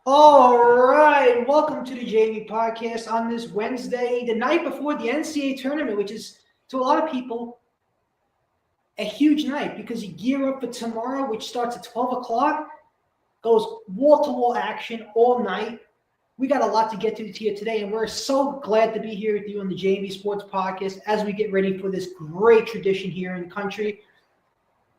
All right, welcome to the JV podcast on this Wednesday, the night before the Ncaa tournament, which is to a lot of people a huge night because you gear up for tomorrow, which starts at 12 o'clock, goes wall-to-wall action all night. We got a lot to get to here today, and we're so glad to be here with you on the JV Sports Podcast as we get ready for this great tradition here in the country,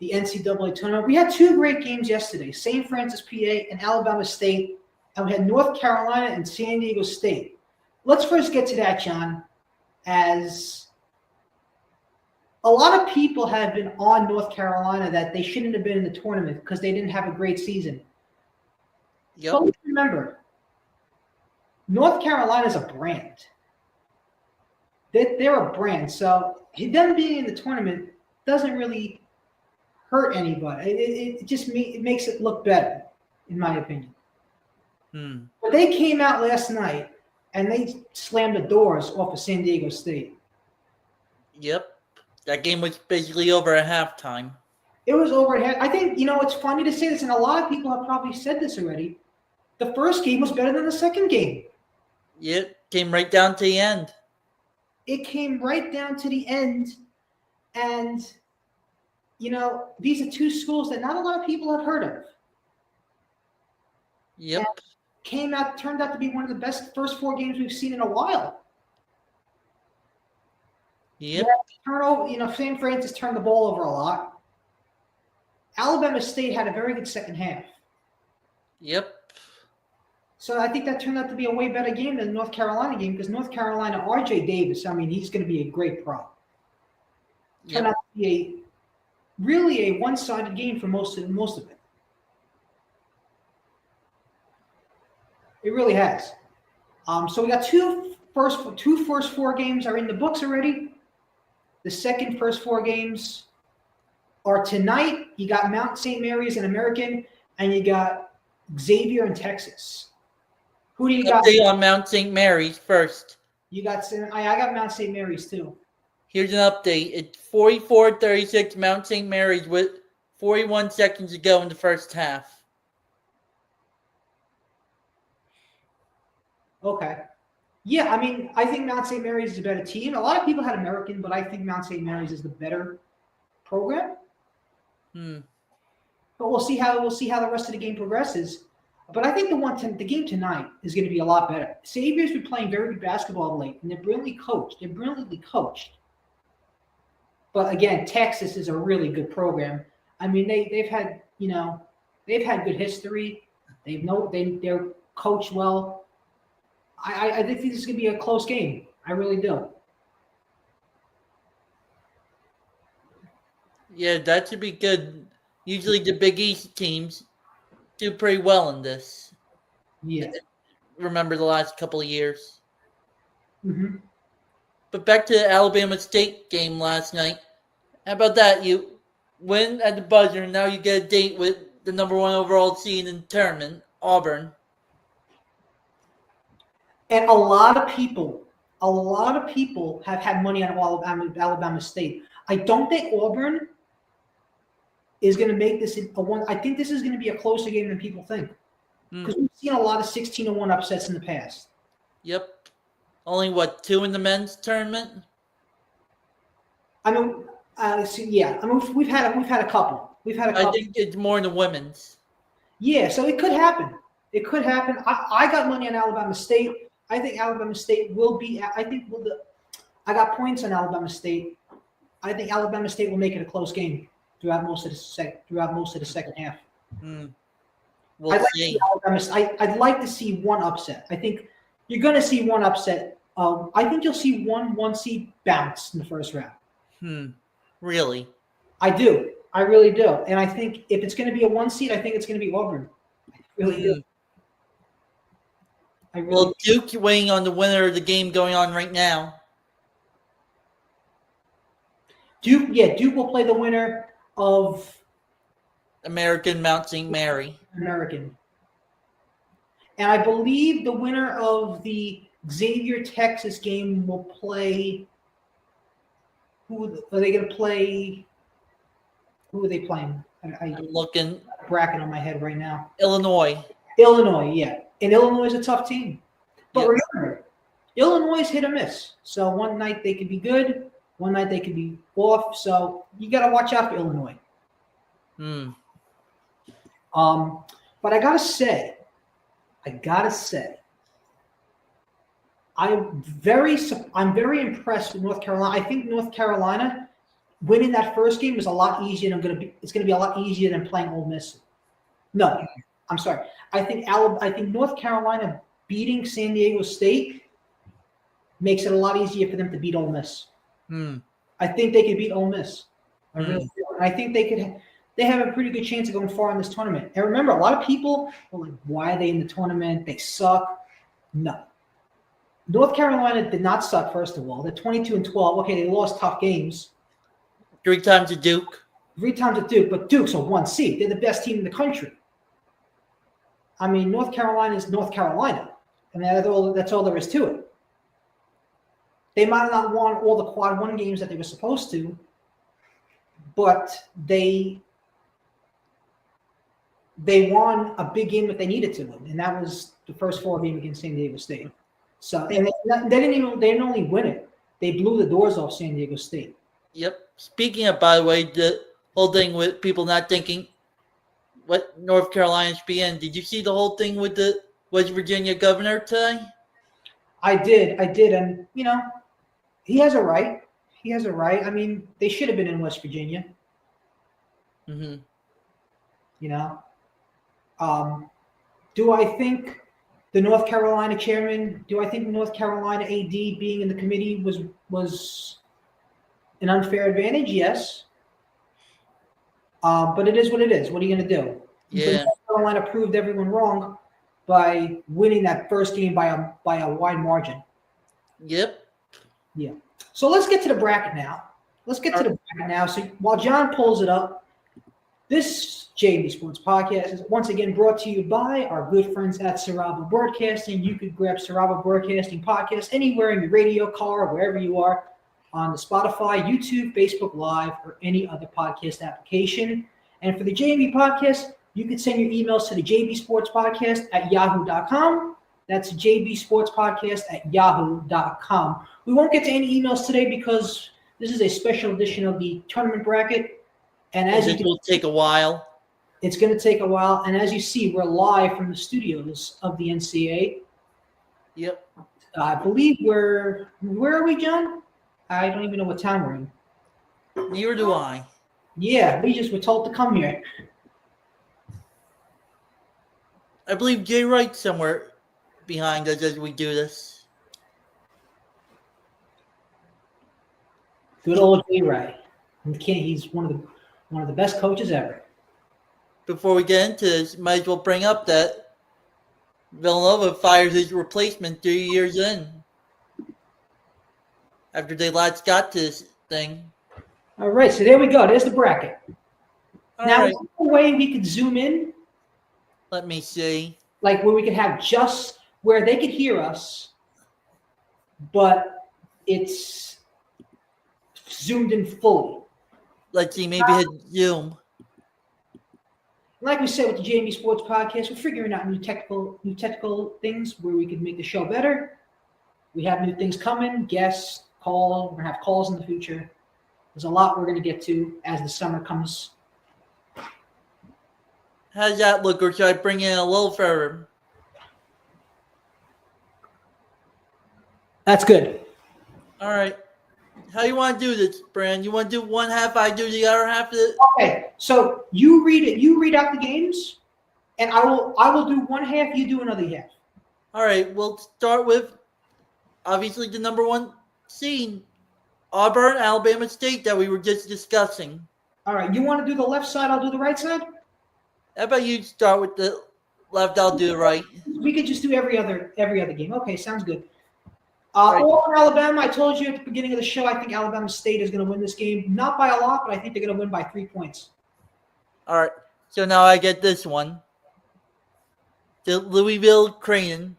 the NCAA tournament. We had two great games yesterday, St. Francis, PA, and Alabama State. And we had North Carolina and San Diego State. Let's first get to that, John, as a lot of people have been on North Carolina that they shouldn't have been in the tournament because they didn't have a great season. Yep. But let's remember, North Carolina is a brand. They're a brand. So them being in the tournament doesn't really hurt anybody. It just makes it look better, in my opinion. But they came out last night and they slammed the doors off of San Diego State. Yep. That game was basically over at halftime. It was over. I think, it's funny to say this, and a lot of people have probably said this already. The first game was better than the second game. It came right down to the end. It came right down to the end. And, these are two schools that not a lot of people have heard of. Yep. And turned out to be one of the best first four games we've seen in a while. Yep. St. Francis turned the ball over a lot. Alabama State had a very good second half. Yep. So I think that turned out to be a way better game than the North Carolina game because North Carolina, R.J. Davis, he's going to be a great pro. Turned out to be really a one-sided game for most of it. It really has. So we got two first four games are in the books already. The first four games are tonight. You got Mount St. Mary's and American, and you got Xavier and Texas. Who do you got? Update on Mount St. Mary's first. You got I got Mount St. Mary's too. Here's an update. It's 44-36 Mount St. Mary's with 41 seconds to go in the first half. Okay. Yeah, I think Mount St. Mary's is a better team. A lot of people had American, but I think Mount St. Mary's is the better program. But we'll see how the rest of the game progresses. But I think the game tonight is going to be a lot better. Xavier's been playing very good basketball of late, and they're brilliantly coached. But again, Texas is a really good program. They've had good history. They're coached well. I think this is going to be a close game. I really do. Yeah, that should be good. Usually the Big East teams do pretty well in this. Yeah. Remember the last couple of years. Mm-hmm. But back to the Alabama State game last night. How about that? You win at the buzzer, and now you get a date with the number one overall seed in the tournament, Auburn. And a lot of people have had money on Alabama State. I don't think Auburn is going to make this a one. I think this is going to be a closer game than people think because we've seen a lot of 16-1 upsets in the past. Yep. Only two in the men's tournament? We've had a couple. I think it's more in the women's. Yeah, so it could happen. I got money on Alabama State. I think Alabama State will be. I got points on Alabama State. I think Alabama State will make it a close game throughout most of the second half. We'll see. I'd like to see one upset. I think you're going to see one upset. I think you'll see one seed bounce in the first round. Really? I do. I really do. And I think if it's going to be a one seed, I think it's going to be Auburn. I really do. Well, Duke weighing on the winner of the game going on right now. Duke will play the winner of American Mount St. Mary. American. And I believe the winner of the Xavier Texas game will play. Who are they going to play? Who are they playing? I'm looking. Bracket on my head right now. Illinois. Illinois, yeah. And Illinois is a tough team. But Yep. remember, Illinois is hit or miss. So one night they could be good, one night they could be off. So you got to watch out for Illinois. Hmm. But I gotta say, I'm very impressed with North Carolina. I think North Carolina winning that first game was a lot easier than it's gonna be a lot easier than playing Ole Miss. No, I'm sorry. I think North Carolina beating San Diego State makes it a lot easier for them to beat Ole Miss. Hmm. I think they could beat Ole Miss. I really Hmm. do. And I think they have a pretty good chance of going far in this tournament. And remember, a lot of people were like, why are they in the tournament? They suck. No. North Carolina did not suck, first of all. They're 22-12. Okay, they lost tough games. 3 times to Duke. 3 times at Duke, but Duke's a 1 seed. They're the best team in the country. I mean, North Carolina is North Carolina. I mean, that's all there is to it. They might have not won all the quad 1 games that they were supposed to, but they won a big game that they needed to win, and that was the first 4 game against San Diego State. So, and they didn't only win it; they blew the doors off San Diego State. Yep. Speaking of, by the way, the whole thing with people not thinking what North Carolina should be in. Did you see the whole thing with the West Virginia governor today? I did, and he has a right. He has a right. I mean, they should have been in West Virginia. Mm-hmm. Do I think the North Carolina chairman? Do I think the North Carolina AD being in the committee was an unfair advantage? Yes. But it is what it is. What are you going to do? Yeah. North Carolina proved everyone wrong by winning that first game by a wide margin. Yep. Yeah. So let's get to the bracket now. So while John pulls it up, this JV Sports Podcast is once again brought to you by our good friends at Saraba Broadcasting. You could grab Saraba Broadcasting Podcast anywhere in your radio car, wherever you are, on the Spotify, YouTube, Facebook Live, or any other podcast application. And for the JV Podcast, you can send your emails to the JV Sports Podcast at yahoo.com. That's JB Sports Podcast at yahoo.com. We won't get to any emails today because this is a special edition of the tournament bracket. And as it will take a while. It's going to take a while. And as you see, we're live from the studios of the Ncaa. Yep. I believe where are we, John? I don't even know what town we're in. Neither do I. Yeah, we just were told to come here. I believe Jay Wright's somewhere behind us as we do this. Good old Jay Wright. He's one of the best coaches ever. Before we get into this, might as well bring up that Villanova fires his replacement 3 years in. After they last got to this thing. All right, so there we go. There's the bracket. Now, Right. is there a way we could zoom in? Let me see. Like where we could have just where they could hear us, but it's zoomed in fully. Let's see, maybe hit Zoom. Like we said with the JMB Sports Podcast, we're figuring out new technical things where we could make the show better. We have new things coming, guests, calls. We're gonna have calls in the future. There's a lot we're gonna get to as the summer comes. How does that look, or should I bring in a little further? That's good. All right. How you want to do this, Brand? You want to do one half, I do the other half of it? Okay, so you read it. You read out the games, and I will do one half. You do another half. All right. We'll start with obviously the number 1 seed, Auburn, Alabama State, that we were just discussing. All right, you want to do the left side? I'll do the right side. How about you start with the left? I'll do the right. We could just do every other game. Okay, sounds good. Right. Auburn, Alabama. I told you at the beginning of the show. I think Alabama State is going to win this game, not by a lot, but I think they're going to win by 3 points. All right. So now I get this one. The Louisville Creighton.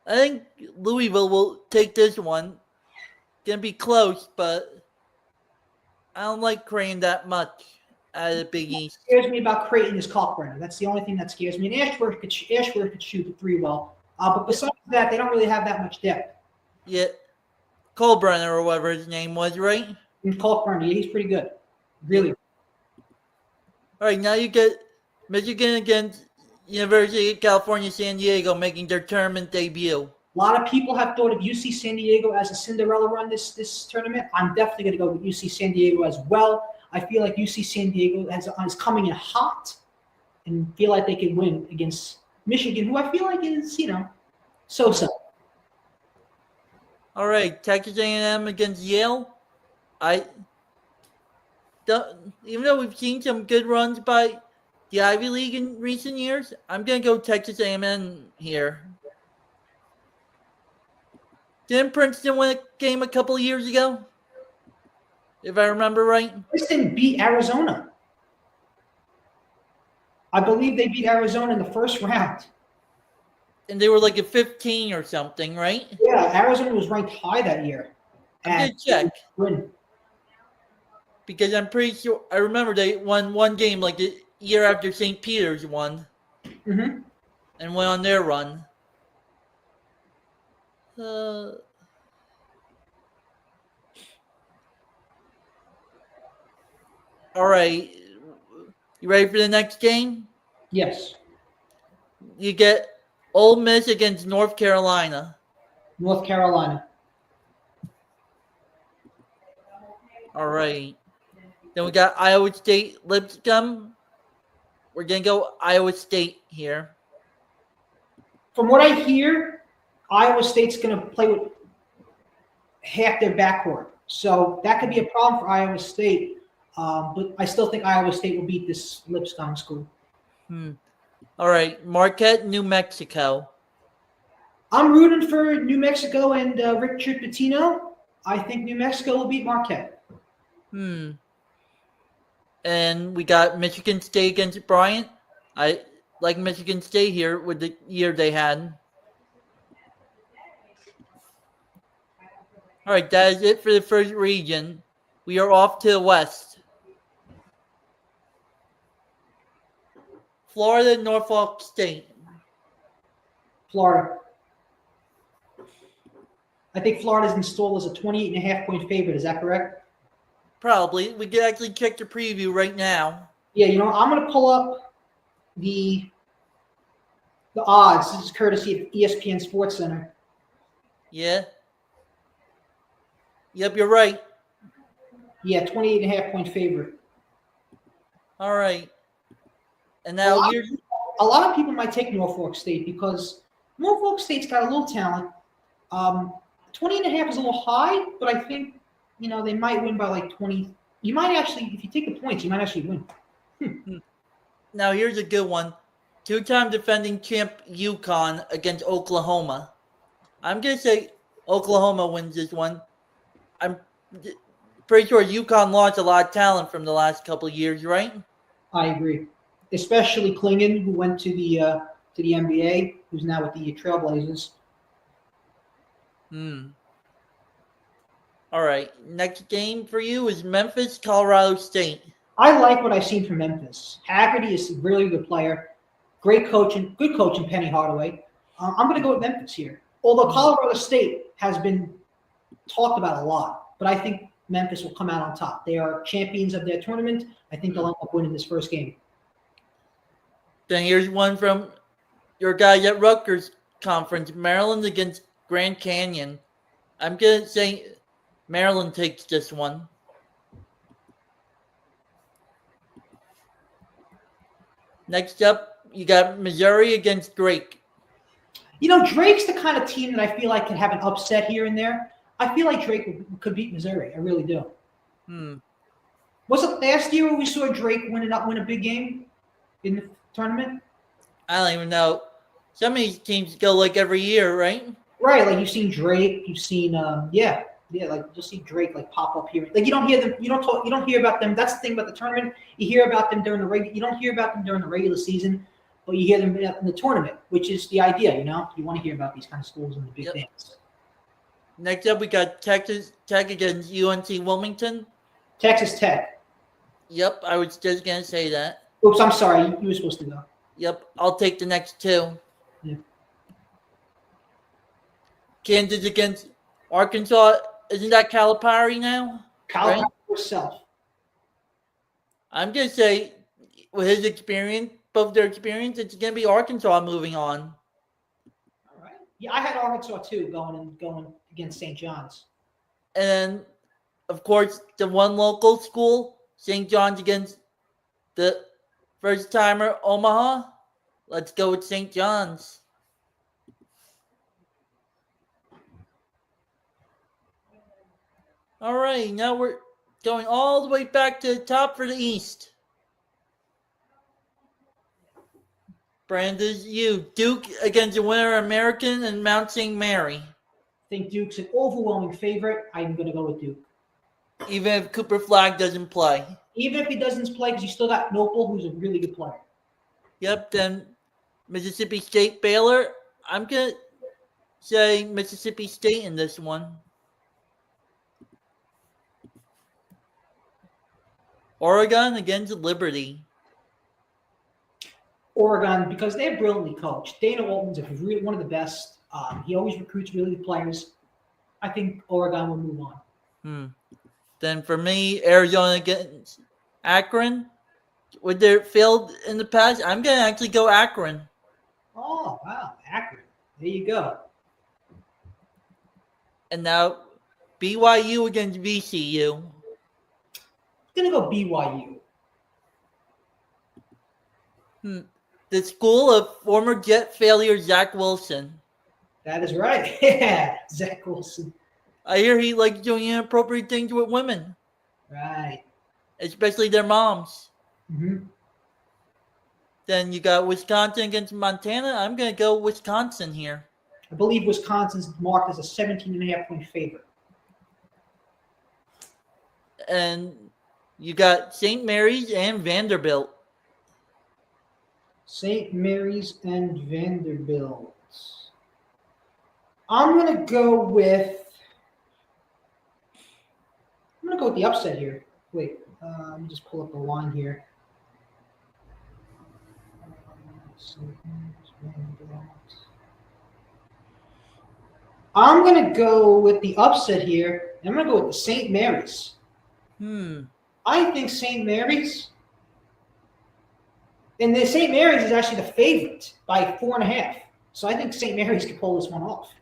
I think Louisville will take this one. Gonna be close, but I don't like Creighton that much. out of the Big East. What scares me about Creighton is Kalkbrenner. That's the only thing that scares me. And Ashworth could shoot the three well. But besides that, they don't really have that much depth. Yeah, Colbrenner or whatever his name was, right? And Kalkbrenner, yeah, he's pretty good. Really. All right, now you get Michigan against University of California, San Diego making their tournament debut. A lot of people have thought of UC San Diego as a Cinderella run this tournament. I'm definitely going to go with UC San Diego as well. I feel like UC San Diego is coming in hot and feel like they can win against Michigan, who I feel like is, so-so. All right, Texas A&M against Yale. Even though we've seen some good runs by the Ivy League in recent years, I'm going to go Texas A&M here. Didn't Princeton win a game a couple of years ago? If I remember right. Princeton beat Arizona. I believe they beat Arizona in the first round. And they were like a 15 or something, right? Yeah, Arizona was ranked high that year. I'm going to check. Win. Because I'm pretty sure, I remember they won one game like the year after St. Peter's won. Mm-hmm. And went on their run. All right. You ready for the next game? Yes. You get Ole Miss against North Carolina. North Carolina. All right. Then we got Iowa State Lipscomb. We're going to go Iowa State here. From what I hear, Iowa State's going to play with half their backcourt. So that could be a problem for Iowa State. But I still think Iowa State will beat this Lipscomb school. All right. Marquette, New Mexico. I'm rooting for New Mexico and Richard Pitino. I think New Mexico will beat Marquette. And we got Michigan State against Bryant. I like Michigan State here with the year they had. All right, that is it for the first region. We are off to the West. Florida, Norfolk State. Florida. I think Florida's installed as a 28.5-point favorite. Is that correct? Probably. We could actually check the preview right now. Yeah, I'm going to pull up the odds. This is courtesy of ESPN Sports Center. Yeah. Yep, you're right. Yeah, 28.5-point favorite. All right. And now a lot of people might take Norfolk State because Norfolk State's got a little talent. 20.5 is a little high, but I think they might win by like 20. You might actually, if you take the points, you might actually win. Now here's a good one. Two-time defending champ UConn against Oklahoma. I'm going to say Oklahoma wins this one. I'm pretty sure UConn lost a lot of talent from the last couple of years, right? I agree. Especially Klingon, who went to the NBA, who's now with the Trailblazers. All right. Next game for you is Memphis, Colorado State. I like what I've seen from Memphis. Haggerty is a really good player. Great coaching, good coaching, Penny Hardaway. I'm going to go with Memphis here. Although Colorado State has been talked about a lot, but I think Memphis will come out on top. They are champions of their tournament. I think they'll end up winning this first game. Then here's one from your guys at Rutgers Conference, Maryland against Grand Canyon. I'm going to say Maryland takes this one. Next up, you got Missouri against Drake. Drake's the kind of team that I feel like can have an upset here and there. I feel like Drake could beat Missouri. I really do. Was it last year when we saw Drake win a big game in the tournament? I don't even know. Some of these teams go like every year, right? Right, like you've seen Drake, you've seen like you'll see Drake like pop up here. Like you don't hear them, you don't hear about them. That's the thing about the tournament. You hear about them during you don't hear about them during the regular season, but you hear them in the tournament, which is the idea. You want to hear about these kind of schools in the big games. Next up, we got Texas Tech against UNC Wilmington. Texas Tech. Yep, I was just gonna say that. Oops, I'm sorry. You were supposed to go. Yep, I'll take the next two. Yeah. Kansas against Arkansas. Isn't that Calipari now? Kyle Right? yourself. I'm gonna say, with his experience, both their experience, it's gonna be Arkansas moving on. All right. Yeah, I had Arkansas too going against St. John's. And of course, the one local school, St. John's against the first timer Omaha. Let's go with St. John's. All right, now we're going all the way back to the top for the East. Brandon, you. Duke against the winner American and Mount St. Mary. I think Duke's an overwhelming favorite. I'm going to go with Duke. Even if Cooper Flag doesn't play. Even if he doesn't play, because you still got Noble, who's a really good player. Yep, then Mississippi State Baylor. I'm going to say Mississippi State in this one. Oregon against Liberty. Oregon, because they're brilliantly coached. Dana Walton's one of the best. He always recruits really good players. I think Oregon will move on. Then for me, Arizona against Akron. With their field in the past, I'm going to actually go Akron. Oh, wow. Akron. There you go. And now BYU against VCU. I'm going to go BYU. The school of former Jet failure Zach Wilson. That is right. Yeah, Zach Wilson. I hear he likes doing inappropriate things with women. Right. Especially their moms. Mm-hmm. Then you got Wisconsin against Montana. I'm going to go Wisconsin here. I believe Wisconsin's marked as a 17.5-point favorite. And you got St. Mary's and Vanderbilt. St. Mary's and Vanderbilt. I'm going to go with the upset here. Wait, let me just pull up the line here. I'm going to go with the upset here. I'm going to go with the St. Mary's. I think St. Mary's. And the St. Mary's is actually the favorite by 4.5. So I think St. Mary's could pull this one off.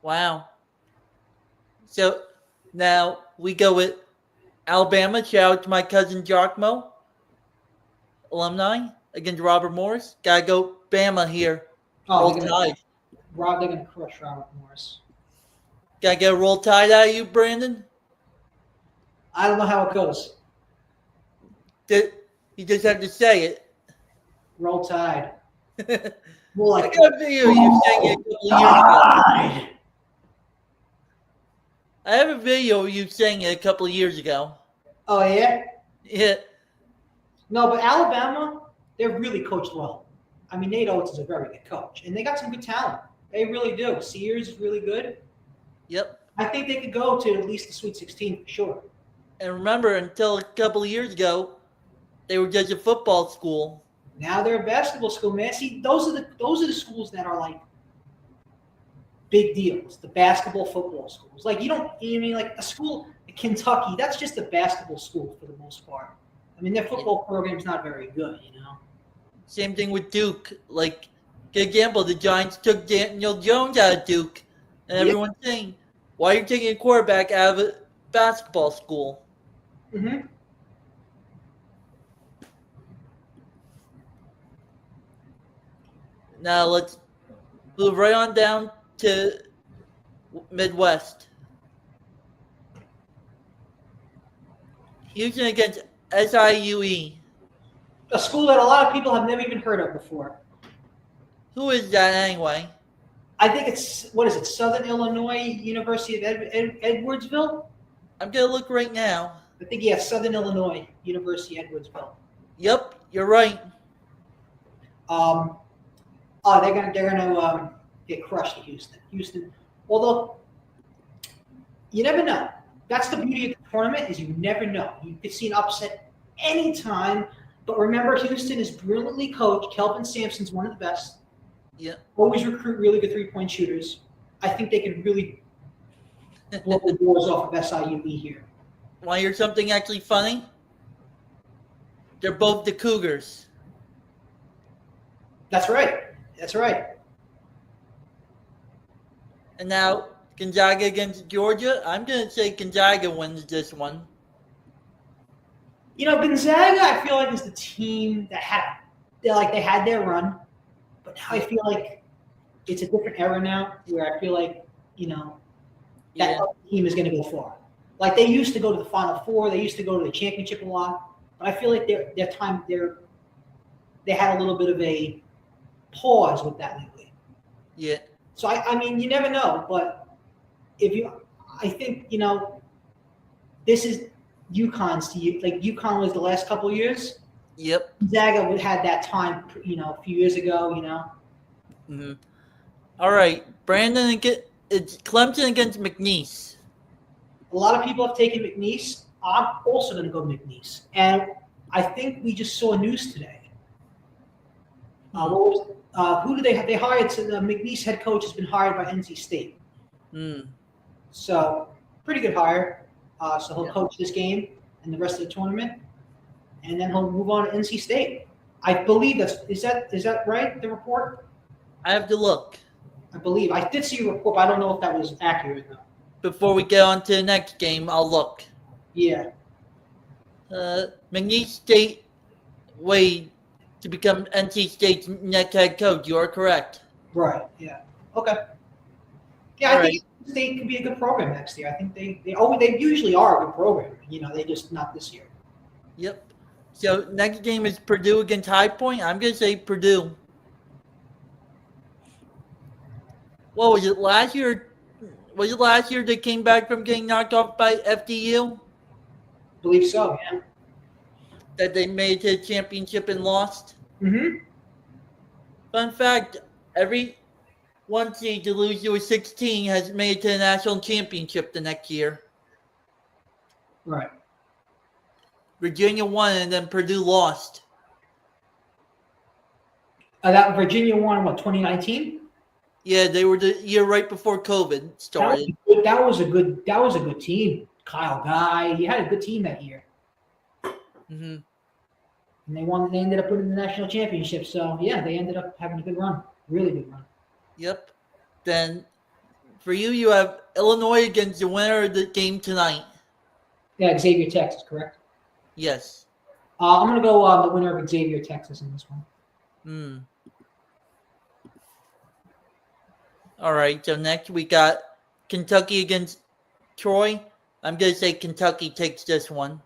Wow. So now we go with Alabama. Shout out to my cousin Giacomo, alumni, against Robert Morris. Gotta go Bama here. Oh, Roll Tide. They're going to crush Robert Morris. Gotta get a Roll Tide out of you, Brandon? I don't know how it goes. You just have to say it. Roll Tide. More like, I got a video of you saying it a couple of years ago. I have a video of you saying it a couple of years ago. Oh, yeah? Yeah. No, but Alabama, they're really coached well. I mean, Nate Oates is a very good coach, and they got some good talent. They really do. Sears is really good. Yep. I think they could go to at least the Sweet 16 for sure. And remember, until a couple of years ago, they were just a football school. Now they're a basketball school, man. See, those are the schools that are like big deals. The basketball, football schools. Like like a school in Kentucky. That's just a basketball school for the most part. I mean, their football program's not very good, you know. Same thing with Duke. Like, good example, the Giants took Daniel Jones out of Duke, and everyone's saying, "Why are you taking a quarterback out of a basketball school?" Mm-hmm. Now let's move right on down to Midwest. Houston against SIUE. A school that a lot of people have never even heard of before. Who is that anyway? I think it's, Southern Illinois University of Edwardsville? I'm going to look right now. I think, yeah, Southern Illinois University Edwardsville. Yep, you're right. They're gonna get crushed at Houston. Although you never know. That's the beauty of the tournament, is you never know. You could see an upset anytime. But remember, Houston is brilliantly coached. Kelvin Sampson's one of the best. Yeah. Always recruit really good three-point shooters. I think they can really blow the doors off of SIUE here. Want to hear something actually funny? They're both the Cougars. That's right. That's right. And now Gonzaga against Georgia. I'm going to say Gonzaga wins this one. You know, Gonzaga, I feel like is the team that they had their run, but now I feel like it's a different era now, where I feel like that team is going to go far. Like they used to go to the Final Four, they used to go to the championship a lot, but I feel like they had a little bit of a pause with that lately. Yeah. So I mean, you never know, but I think this is UConn's to you. Like UConn was the last couple of years. Yep. Gonzaga had that time, a few years ago. Mm-hmm. All right, Brandon. It's Clemson against McNeese. A lot of people have taken McNeese. I'm also going to go McNeese, and I think we just saw news today. Who do they have? They hired. So the McNeese head coach has been hired by NC State. So pretty good hire. So he'll coach this game and the rest of the tournament, and then he'll move on to NC State. I believe is that right? The report? I have to look. I believe I did see a report, but I don't know if that was accurate though. Before we get on to the next game, I'll look. Yeah. McNeese State Wade to become NC State's next head coach. You are correct. Right. Yeah. Okay. Yeah, I think State could be a good program next year. I think they usually are a good program. They just not this year. Yep. So next game is Purdue against High Point. I'm gonna say Purdue. What was it last year? Was it last year they came back from getting knocked off by FDU? I believe so. Yeah. That they made it to the championship and lost. Mm-hmm. Fun fact: every one seed to lose to a 16 has made it to the national championship the next year. Right. Virginia won, and then Purdue lost. That Virginia won 2019? Yeah, they were the year right before COVID started. That was a good team. Kyle Guy, he had a good team that year. Mm-hmm. And they ended up winning the national championship. So yeah, they ended up having a good run, really good run. Yep. Then for you have Illinois against the winner of the game tonight. Yeah, Xavier, Texas, correct? Yes. I'm going to go the winner of Xavier, Texas in this one. All right, so next we got Kentucky against Troy. I'm going to say Kentucky takes this one.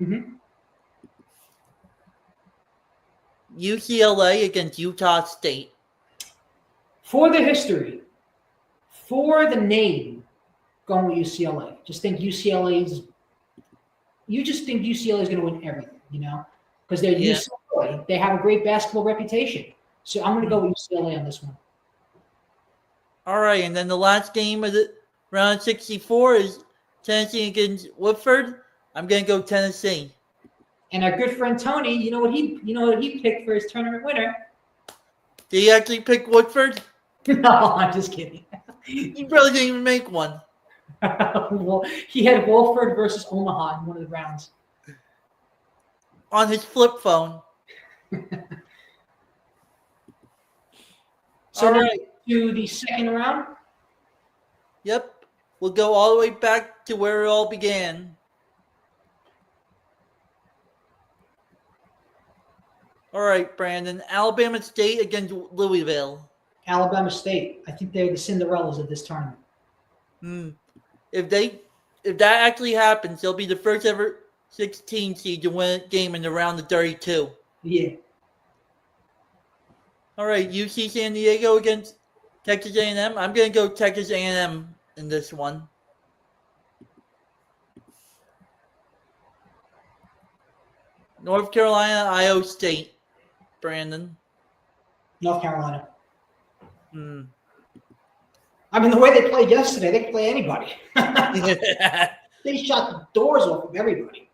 Mm-hmm. UCLA against Utah State. For the history, for the name, going with UCLA. You just think UCLA is going to win everything, because they're UCLA. They have a great basketball reputation. So I'm going to go with UCLA on this one. All right, and then the last game of the round 64 is Tennessee against Woodford. I'm going to go Tennessee. And our good friend Tony, you know what he picked for his tournament winner? Did he actually pick Woodford? No, I'm just kidding. He probably didn't even make one. Well, he had Wolford versus Omaha in one of the rounds. On his flip phone. So now to the second round? Yep. We'll go all the way back to where it all began. All right, Brandon. Alabama State against Louisville. Alabama State. I think they're the Cinderellas of this tournament. If that actually happens, they'll be the first ever 16 seed to win a game in the round of 32. Yeah. All right, UC San Diego against Texas A&M. I'm going to go Texas A&M in this one. North Carolina, Iowa State. Brandon. North Carolina. I mean, the way they played yesterday, they could play anybody. They shot the doors off of everybody.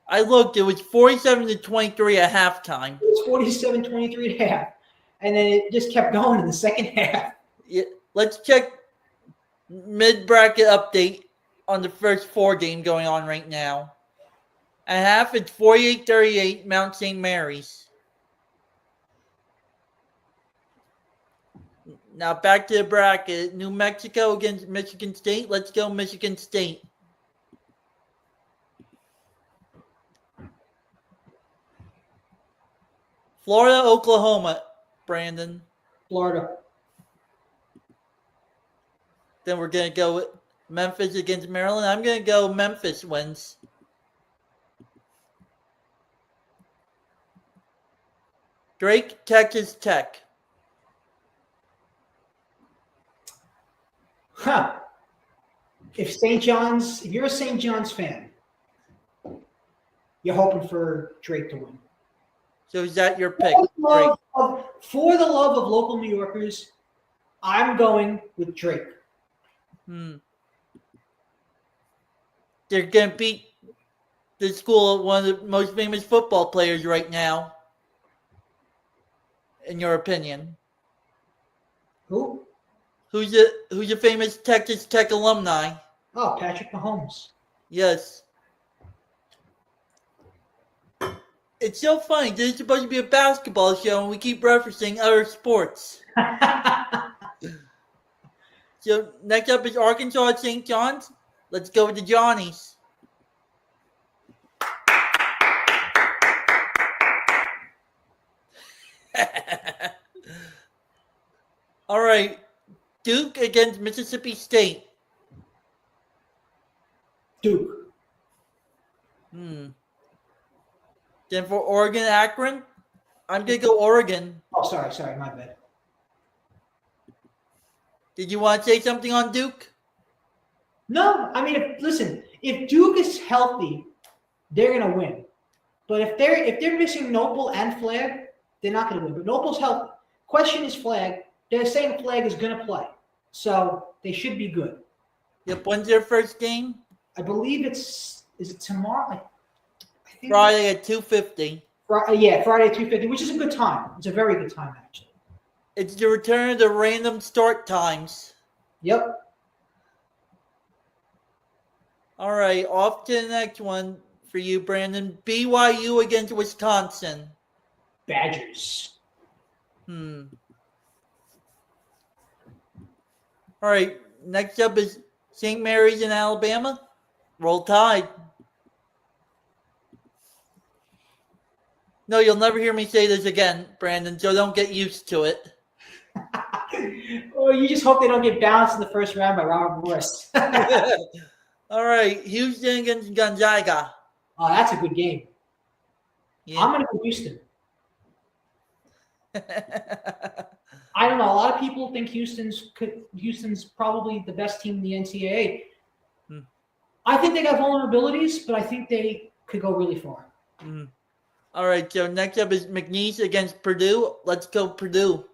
I looked. It was 47-23 at halftime. It was 47-23 at half. And then it just kept going in the second half. Yeah, let's check mid-bracket update on the first 4 game going on right now. At half, it's 48-38 Mount St. Mary's. Now back to the bracket. New Mexico against Michigan State. Let's go Michigan State. Florida, Oklahoma, Brandon. Florida. Then we're going to go with Memphis against Maryland. I'm going to go Memphis wins. Drake, Texas Tech. Huh. If you're a St. John's fan, you're hoping for Drake to win. So is that your pick? For the love of local New Yorkers, I'm going with Drake. They're going to beat the school of one of the most famous football players right now, in your opinion. Who? Who's a famous Texas Tech alumni? Oh, Patrick Mahomes. Yes. It's so funny. This is supposed to be a basketball show, and we keep referencing other sports. So next up is Arkansas at St. John's. Let's go with the Johnnies. All right. Duke against Mississippi State. Duke. Then for Oregon, Akron, I'm going to go Oregon. Oh, sorry, my bad. Did you want to say something on Duke? No, I mean, if Duke is healthy, they're gonna win. But if they're missing Noble and Flag, they're not gonna win. But Noble's healthy. Question is Flag. They're saying Flag is gonna play, so they should be good. Yep. When's their first game? I believe is it tomorrow? I think Friday at 2:50. Yeah, Friday at 2:50, which is a good time. It's a very good time actually. It's the return of the random start times. Yep. All right, off to the next one for you, Brandon. BYU against Wisconsin. Badgers. All right, next up is St. Mary's in Alabama. Roll Tide. No, you'll never hear me say this again, Brandon, so don't get used to it. Oh, you just hope they don't get bounced in the first round by Robert Morris. All right, Houston against Gonzaga. Oh, that's a good game. Yeah. I'm going to go Houston. I don't know. A lot of people think Houston's probably the best team in the NCAA. I think they got vulnerabilities, but I think they could go really far. All right, so next up is McNeese against Purdue. Let's go Purdue.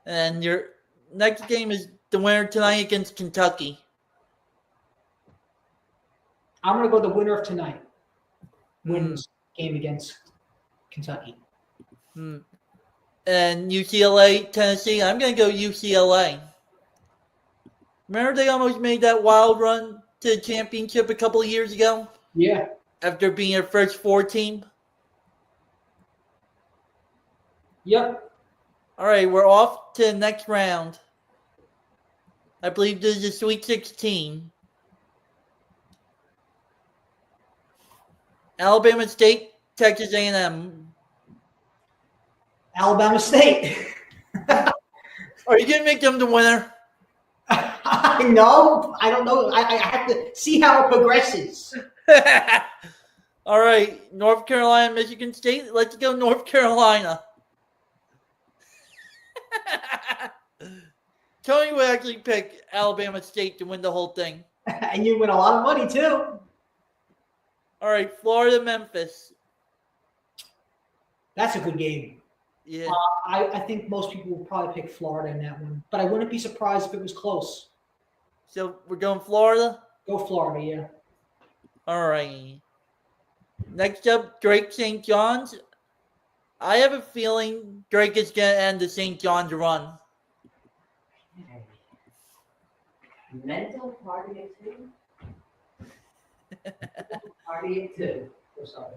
And your next game is the winner tonight against Kentucky. I'm going to go the winner of tonight. Wins game against Kentucky. And UCLA, Tennessee. I'm going to go UCLA. Remember they almost made that wild run to the championship a couple of years ago? Yeah. After being their first 4 team? Yep. All right, we're off to the next round. I believe this is the Sweet 16. Alabama State, Texas A&M. Alabama State. Are you going to make them the winner? I know. I don't know. I have to see how it progresses. All right, North Carolina, Michigan State. Let's go North Carolina. Tony would actually pick Alabama State to win the whole thing. And you win a lot of money, too. All right, Florida, Memphis. That's a good game. Yeah. I think most people will probably pick Florida in that one. But I wouldn't be surprised if it was close. So we're going Florida? Go Florida, yeah. All right. Next up, Drake St. John's. I have a feeling Drake is going to end the St. John's run. Mental party at 2? Party at 2. Oh, sorry.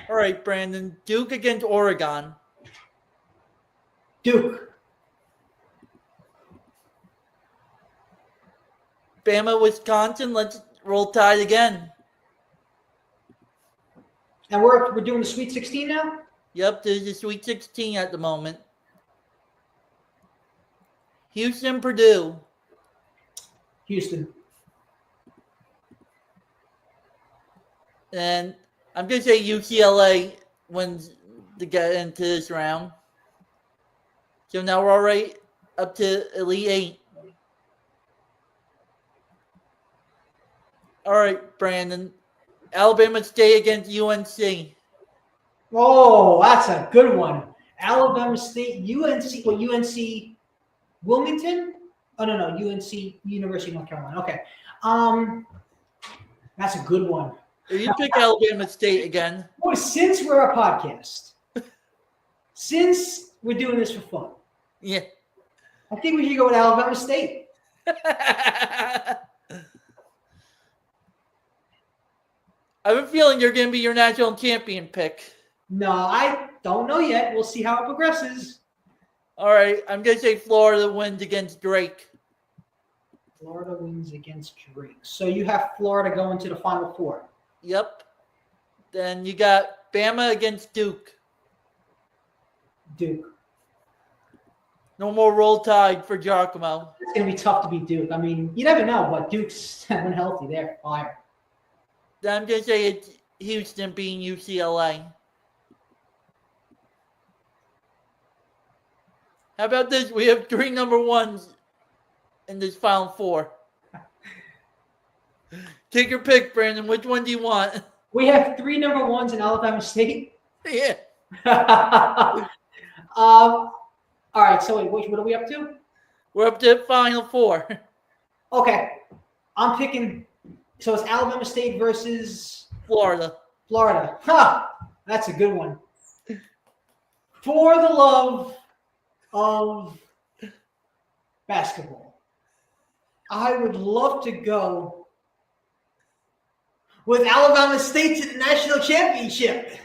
All right, Brandon. Duke against Oregon. Duke. Bama, Wisconsin. Let's roll Tide again. And we're doing the Sweet 16 now? Yep, there's a Sweet 16 at the moment. Houston, Purdue. Houston. And I'm going to say UCLA wins to get into this round. So now we're all right up to Elite 8. All right, Brandon. Alabama State against UNC. Oh, that's a good one. Alabama State, UNC, well, UNC Wilmington? Oh, no, UNC University of North Carolina. Okay. That's a good one. You pick Alabama State again. Well, since we're a podcast, since we're doing this for fun, Yeah. I think we should go with Alabama State. I have a feeling you're going to be your national champion pick. No, I don't know yet. We'll see how it progresses. All right, I'm going to say Florida wins against Drake. Florida wins against Drake. So you have Florida going to the Final Four. Yep. Then you got Bama against Duke. Duke. No more roll Tide for Giacomo. It's going to be tough to beat Duke. I mean, you never know, but Duke's when healthy, they're fire. Then I'm going to say it's Houston beating UCLA. How about this? We have 3 number 1s in this Final Four. Take your pick, Brandon. Which one do you want? We have 3 number 1s in Alabama State. Yeah. All right, so wait, what are we up to? We're up to Final Four. Okay. I'm picking, so it's Alabama State versus Florida. Florida. That's a good one. For the love of basketball, I would love to go with Alabama State to the national championship.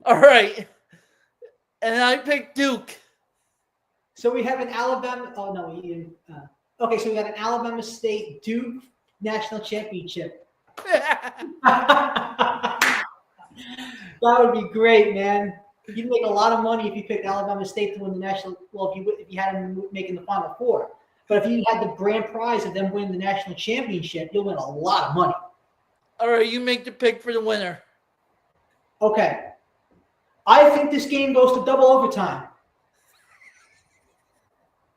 All right. And I picked Duke. So we have an Alabama. Oh no, you didn't. Okay, so we got an Alabama State Duke national championship. That would be great, man. You'd make a lot of money if you picked Alabama State to win the national. Well, if you had them making the Final Four, but if you had the grand prize of them winning the national championship, you'll win a lot of money. All right, you make the pick for the winner. Okay, I think this game goes to double overtime.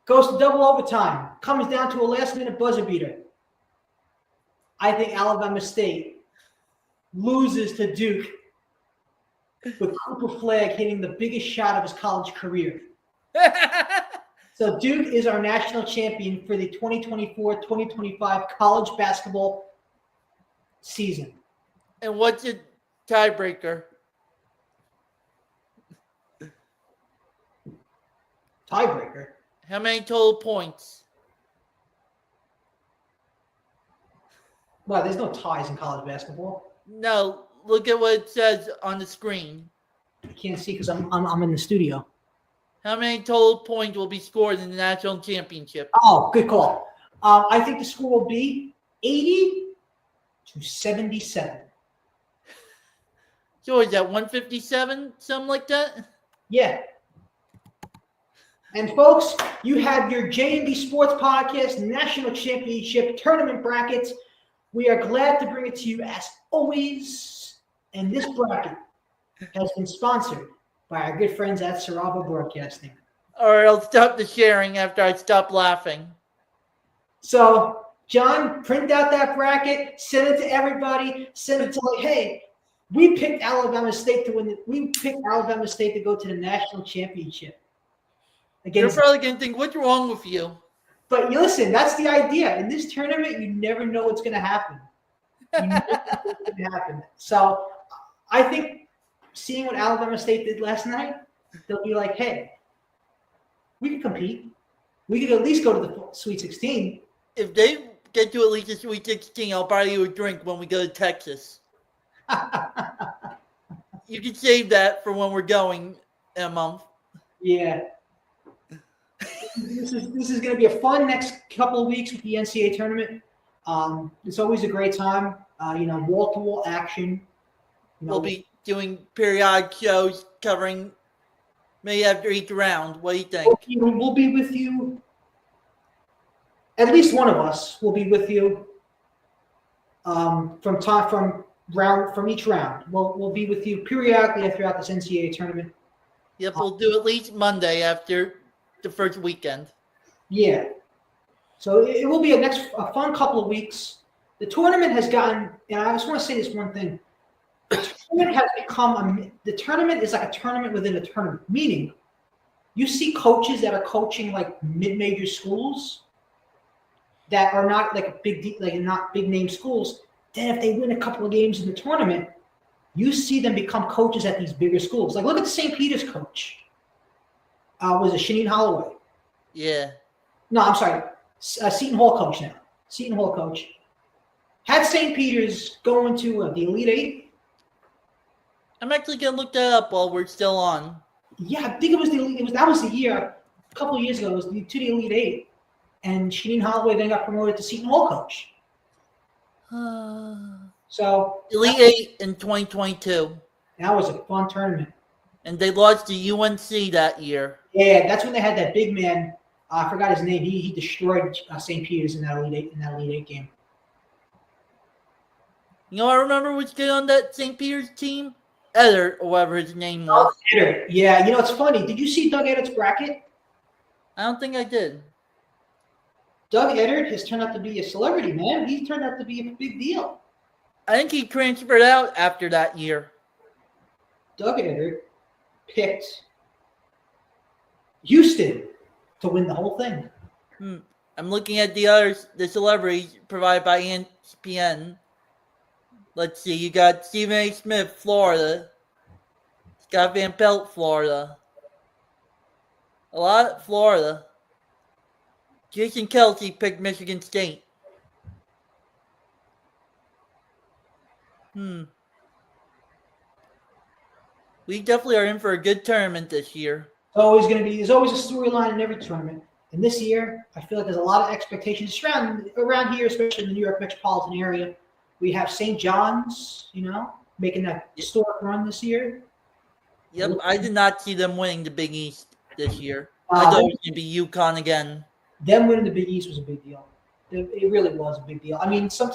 Goes to double overtime. Comes down to a last-minute buzzer beater. I think Alabama State loses to Duke with Cooper Flagg hitting the biggest shot of his college career. So Duke is our national champion for the 2024-2025 college basketball season. And what's your tiebreaker? Tiebreaker. How many total points? Well, there's no ties in college basketball. No, look at what it says on the screen. I can't see because I'm in the studio. How many total points will be scored in the national championship? Oh, good call. I think the score will be 80-77. So is that 157, something like that? Yeah. And folks, you have your J&B Sports Podcast National Championship Tournament brackets. We are glad to bring it to you as always. And this bracket has been sponsored by our good friends at Sarava Broadcasting. All right, I'll stop the sharing after I stop laughing. So, John, print out that bracket, send it to everybody, send it to hey, we picked Alabama State to win. We picked Alabama State to go to the national championship. You're against. probably gonna think, "What's wrong with you?" But you listen, that's the idea. In this tournament, you never know what's going to happen. You never know what's going to happen. So I think seeing what Alabama State did last night, they'll be like, hey, we can compete. We could at least go to the Sweet 16. If they get to at least the Sweet 16, I'll buy you a drink when we go to Texas. You can save that for when we're going in a month. Yeah. This is going to be a fun next couple of weeks with the NCAA tournament. It's always a great time. Wall-to-wall action. We'll be doing periodic shows covering maybe after each round. What do you think? We'll be with you. At least one of us will be with you from each round. We'll be with you periodically throughout this NCAA tournament. Yep, we'll do at least Monday after the first weekend. Yeah. So it will be a fun couple of weeks. The tournament has gotten, and I just want to say this one thing. The tournament has become the tournament is like a tournament within a tournament. Meaning, you see coaches that are coaching like mid-major schools that are not like not big name schools. Then if they win a couple of games in the tournament, you see them become coaches at these bigger schools. Like look at the St. Peter's coach. Was it Shanine Holloway? Yeah. No, I'm sorry. Seton Hall coach now. Seton Hall coach. Had St. Peter's going to the Elite Eight. I'm actually going to look that up while we're still on. Yeah, I think it was that was the year, a couple of years ago, it was to the Elite Eight. And Shanine Holloway then got promoted to Seton Hall coach. So Elite Eight in 2022. That was a fun tournament. And they lost to UNC that year. Yeah, that's when they had that big man. I forgot his name. He destroyed St. Peter's in that Elite Eight game. You know, I remember which kid on that St. Peter's team, Eddard, or whatever his name was. Eddard. Yeah, it's funny. Did you see Doug Eddard's bracket? I don't think I did. Doug Eddard has turned out to be a celebrity, man. He's turned out to be a big deal. I think he transferred out after that year. Doug Eddard picked Houston to win the whole thing. I'm looking at the celebrities provided by ESPN. Let's see, you got Stephen A. Smith, Florida. Scott Van Pelt, Florida. A lot, Florida. Jason Kelsey picked Michigan State. We definitely are in for a good tournament this year. There's always a storyline in every tournament. And this year, I feel like there's a lot of expectations around here, especially in the New York metropolitan area. We have St. John's, making that historic run this year. Yep, I did not see them winning the Big East this year. I thought it was going to be UConn again. Them winning the Big East was a big deal. It really was a big deal. I mean, some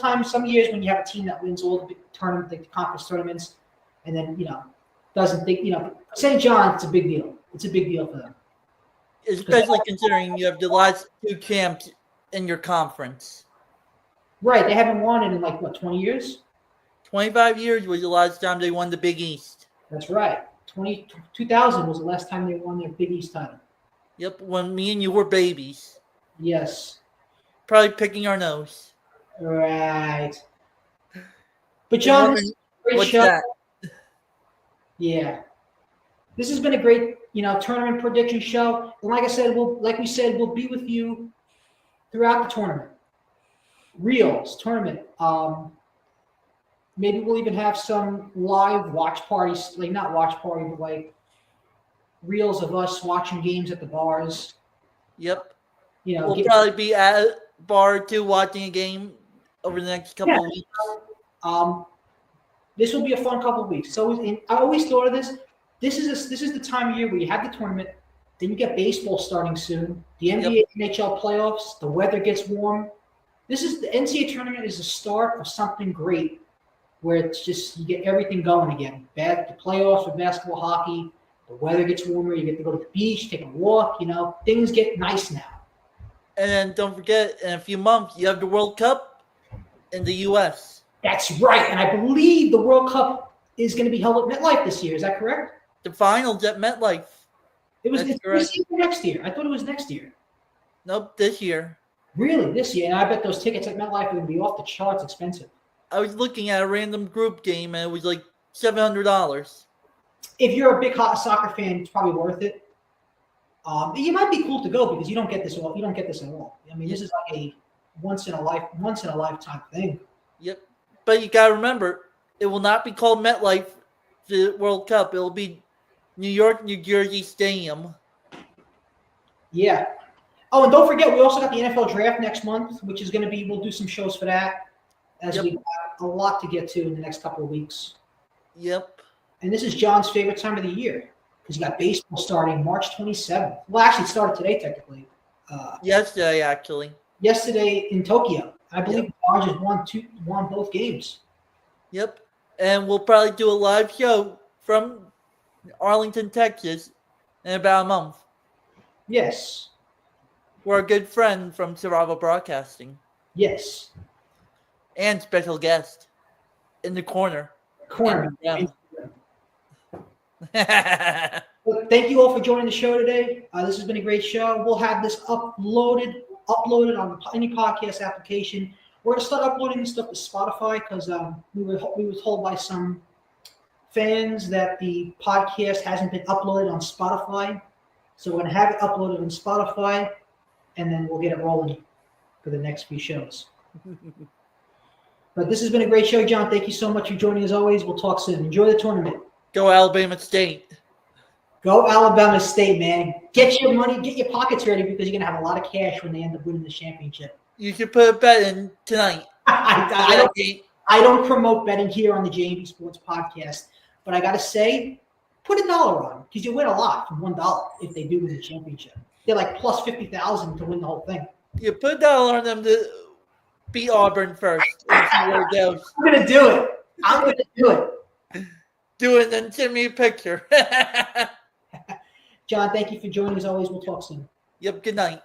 years when you have a team that wins all the big tournaments, like the conference tournaments, and then, doesn't think, St. John's, it's a big deal. It's a big deal for them. Especially considering you have the last two champs in your conference. Right. They haven't won it in 20 years? 25 years was the last time they won the Big East. That's right. 2000 was the last time they won their Big East title. Yep, when me and you were babies. Yes. Probably picking our nose. Right. But John, this is a great show. That? Yeah. This has been a great, tournament prediction show. And like I said, we'll be with you throughout the tournament. Reels tournament. Maybe we'll even have some live watch parties, not watch party, but reels of us watching games at the bars. Yep. We'll probably be at a bar or two watching a game over the next couple of weeks. This will be a fun couple of weeks. So I always thought of this. This is the time of year where you have the tournament. Then you get baseball starting soon. The NBA, NHL playoffs. The weather gets warm. The NCAA tournament is the start of something great, where it's just you get everything going again. The playoffs for basketball, hockey. The weather gets warmer. You get to go to the beach, take a walk. Things get nice now. And then don't forget, in a few months, you have the World Cup in the U.S. That's right. And I believe the World Cup is going to be held at MetLife this year. Is that correct? The finals at MetLife. It was That's it's correct. this year or next year. I thought it was next year. Nope, this year. Really, this year? And I bet those tickets at MetLife are going to be off the charts expensive. I was looking at a random group game and it was like $700. If you're a big hot soccer fan, it's probably worth it. You might be cool to go because you don't get this all. You don't get this at all. I mean, this is like a once in a lifetime thing. Yep. But you gotta remember, it will not be called MetLife the World Cup. It'll be New York, New Jersey Stadium. Yeah. Oh, and don't forget, we also got the NFL draft next month, which is going to be. We'll do some shows for that, as Yep. we got a lot to get to in the next couple of weeks. Yep. And this is John's favorite time of the year because you got baseball starting March 27th. Well, actually, it started today technically. Yesterday, actually. Yesterday in Tokyo, I believe Yep. the Dodgers won both games. Yep. And we'll probably do a live show from Arlington, Texas in about a month. Yes, We're a good friend from Sarava Broadcasting yes. and special guest in the corner. Corner. Yeah. Well, thank you all for joining the show today. This has been a great show. We'll have this uploaded on any podcast application. We're gonna start uploading this stuff to Spotify because we were told by some fans that the podcast hasn't been uploaded on Spotify. So we're gonna have it uploaded on Spotify, and then we'll get it rolling for the next few shows. But this has been a great show, John. Thank you so much for joining as always. We'll talk soon. Enjoy the tournament. Go Alabama State. Go Alabama State, man. Get your money, get your pockets ready because you're going to have a lot of cash when they end up winning the championship. You should put a bet in tonight. I don't promote betting here on the JMB Sports Podcast, but I got to say, put $1 on because you win a lot from $1 if they do win the championship. They're like plus 50,000 to win the whole thing. You put $1 on them to beat Auburn first. And see where it goes. I'm going to do it. I'm going to do it. Do it and then send me a picture. John, thank you for joining as always. We'll talk soon. Yep, good night.